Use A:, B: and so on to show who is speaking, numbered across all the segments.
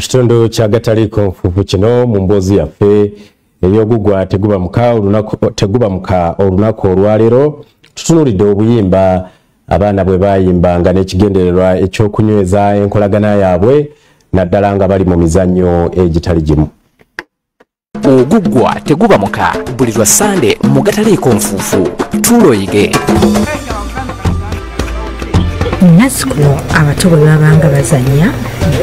A: Mukitundu kya gataliko nfufu kino mu mboozi yaffe eby'Oguggwa Teguba Muka olunaku olwaleero tutunulidde obuyimba abaana bwe bayimbanga n'ekigendererwa ekyokunyweza enkolagana yaabwe naddala nga bali mu mizannyo egitali gimu.
B: Oguggwa Teguba Muka buli lwa Sande mu gataliko nfufu tuloyige.
C: Nasikulo abato bwe babanga bazannya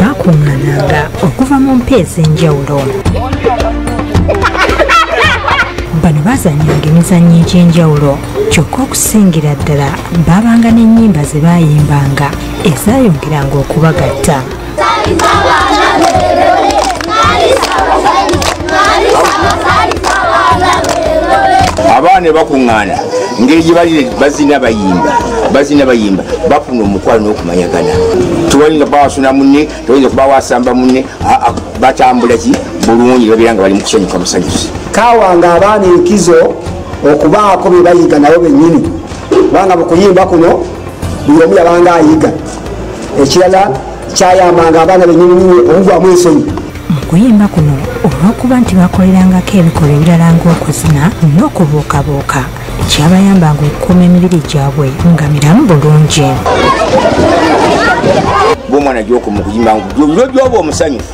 C: bakungaananga okuva mu mpya ez'enjawulo. Bano bazannyanga emizannyo egy'enjawulo kyokka okusingira ddala babanga n'ennyimba ze baayimbanga ezaayongeranga okubagatta.
D: Abaana bakuŋŋaana ngeri gye bazina bayimba bafuna omukwano n'okumanyagana. Tewali nga bawasuna munne, tewali kuba wasamba munne, batambula ki bulungi babeera nga bali mu kusanyuka musanyusi.
E: Kaawanga abaana enkizo okubaako bye bayiga nabo bennyini kubanga mu kuyimba kuno buli omu yabanga ayiga. Ekirala kyayambanga abaana bennyini omuvaamu ensonyi.
C: Mu kuyimba kuno olw'okuba nti bakolerangako ebikolwa ebirala ng'okuzina n'okubuukabuuka kyabayambanga okukuuma emibiri gyabwe nga miramu bulungi.
D: Bw'omwana gy'okoma okuyimba biro gy'oba omusanyufu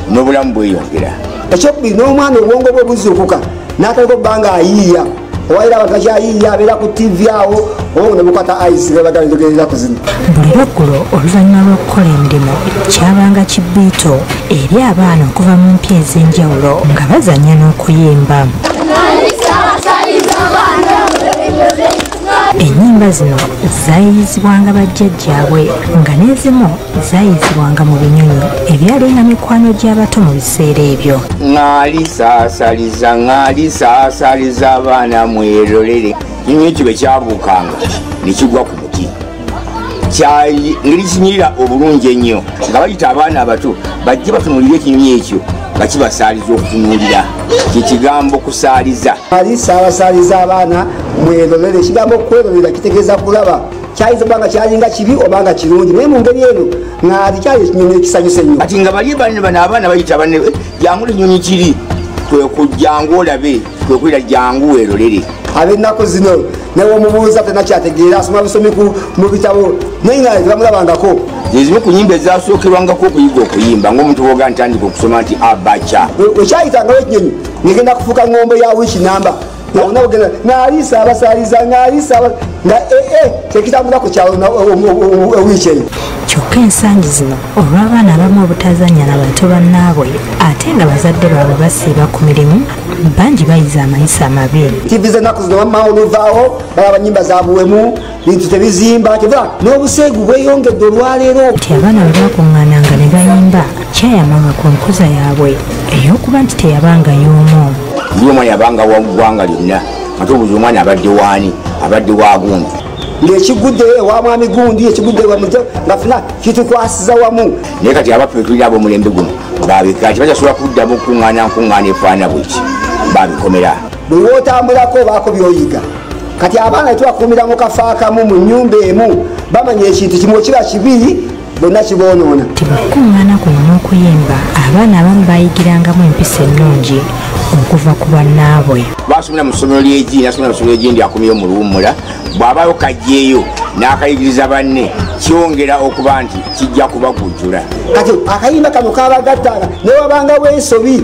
D: n'obulamu bweyongera.
E: Ekyokubiri n'omwana obwongo bwe buzuukuka n'ataliko bbanga ayiiya owaira abagakyayiiya abeera ku TV awo oba ne bukwata ayisi bebagalegereza kuzina.
C: Buli lweggulo oluvannyuma lw'okukola emirimu kyabanga kibbiito eri abaana okuva mu mpya ez'enjawulo nga bazannya n'okuyimba. Ennyimba zino zaayiyizibwanga bajjajjaabwe nga n'ezimu zaayiyizibwanga mu binyonyi ebyalinga mikwano gy'abato mu biseera ebyo.
D: ŋŋaali saasaliza abaana mwerolere. Kinyonyi ekyo bwe kyabuukanga ne kigwa ku muti ngeri kinyirira obulungi ennyo nga bayita abaana abato bajje batunuulire ekinyonyi ekyo nga kibasaaliza okutunuulira. Kyekigambo kusaaliza.
E: Saabasaliza abaana mwerolere. Ekigambo okwerolera kitegeeza kulaba. Kyayinza okuba nga kyalinga kibi oba nga kirungi naye mu ngeri eno ŋŋaali kyali ekinyonyi ekisanyusa ennyo. Kati
D: nga bali bano abaana bayita banne jangu ekinyonyi kiri kwe kujjangu olabe kwe kwira jangu weerolere.
E: Ab'ennaku zino newe omubuuza tenakyategeera asoma busomi mu bitabo naye ŋŋaali tebamulabangako.
D: Ezimu ku nnyimba ezasookerwangako okuyiga okuyimba ng'omuntu bw'oga ntandika okusoma nti abaca.
E: Ekyayitangawo ekinyonyi ngegenda kufuuka ngombo ya wiiki namba ŋŋaali saabasaliza ŋŋaali saaba nga kyekitambula ku kyalo wiiki eyo.
C: Kyokka ensangi zino olw'abaana abamu obutazannya na bato bannaabwe ate nga bazadde baabwe basiiba ku mirimu bangi bayiza amayisa amabi.
E: TV z'ennaku zino wamma oluvaawo balaba nnyimba za buwemu bintu tebizimba kyova n'obuseegu bweyongedde olwaleero.
C: Nti abaana bwe bakuŋŋaananga ne bayimba kyayamanga ku nkuza yaabwe ey'okuba nti teyabanga y'omu.
D: Buli omwana yabanga wa ggwanga lyonna ate obuzi omwana abadde waani abadde wa gundi
E: ng'ekigudde ewa mwami gundi ekigudde nga funa kitukwasiza wamu.
D: Naye kati abaffe tulina ab'omulembe guno babikaki bajasobola kuddamu nkuŋŋaana efaana bweki babikomera.
E: Bwe wootambulako baako by'oyiga. Kati abaana tebakuumira mu kafo akamu mu nnyumba emu bamanya ekintu kimu kiba kibi bonna kiboonoona.
C: Tibakuŋŋaana kuno n'okuyimba abaana abamu baayigirangamu empisa ennungi okuva ku bannaabwe.
D: Basomera mu ssomero ly'egi nasomera mu ssomero ly'endi akomyeyo mu luwummula bw'abaayo kajjeeyo n'akayigiriza banne kyongera okuba nti kijja kubagujjula.
E: Kati akayimba kano kabagattanga ne wabanga bw'ensobi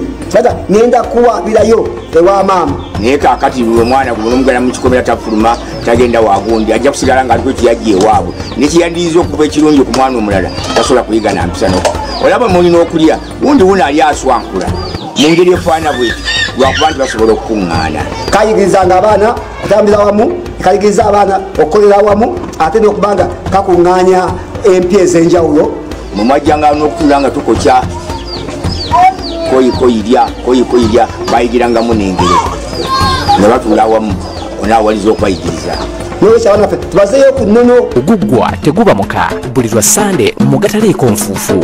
E: ngenda kuwabirayo ewa maama.
D: Naye kaakati omwana guno n'omugala mu kikomera tafuluma tagenda wagundi ajja kusigala ng'aliko ekiyajja ewaabwe nekiyandiriza okuba ekirungi ku mwana omulala tasobola kuyiga na mpisa noko. Olaba mulina okulya gundi wuno ali aswankula mu ngeri efaana bweti lwakuba nti basobola okukuŋŋaana.
E: Kayigirizanga abaana kutambira wamu, kayigiriza abaana okukolera wamu ate n'okuba nga kakuŋŋaanya empya ez'enjawulo.
D: Mwe mwajjanga n'okutula nga tukokya koyirya bayigirangamu n'engero nga batuula awamu onaawaliza okubayigiriza.
E: N'olwekyo tubazeeyo ku nnono.
B: Oguggwa Teguba Muka buli lwa Sande mu gataliko nfufu.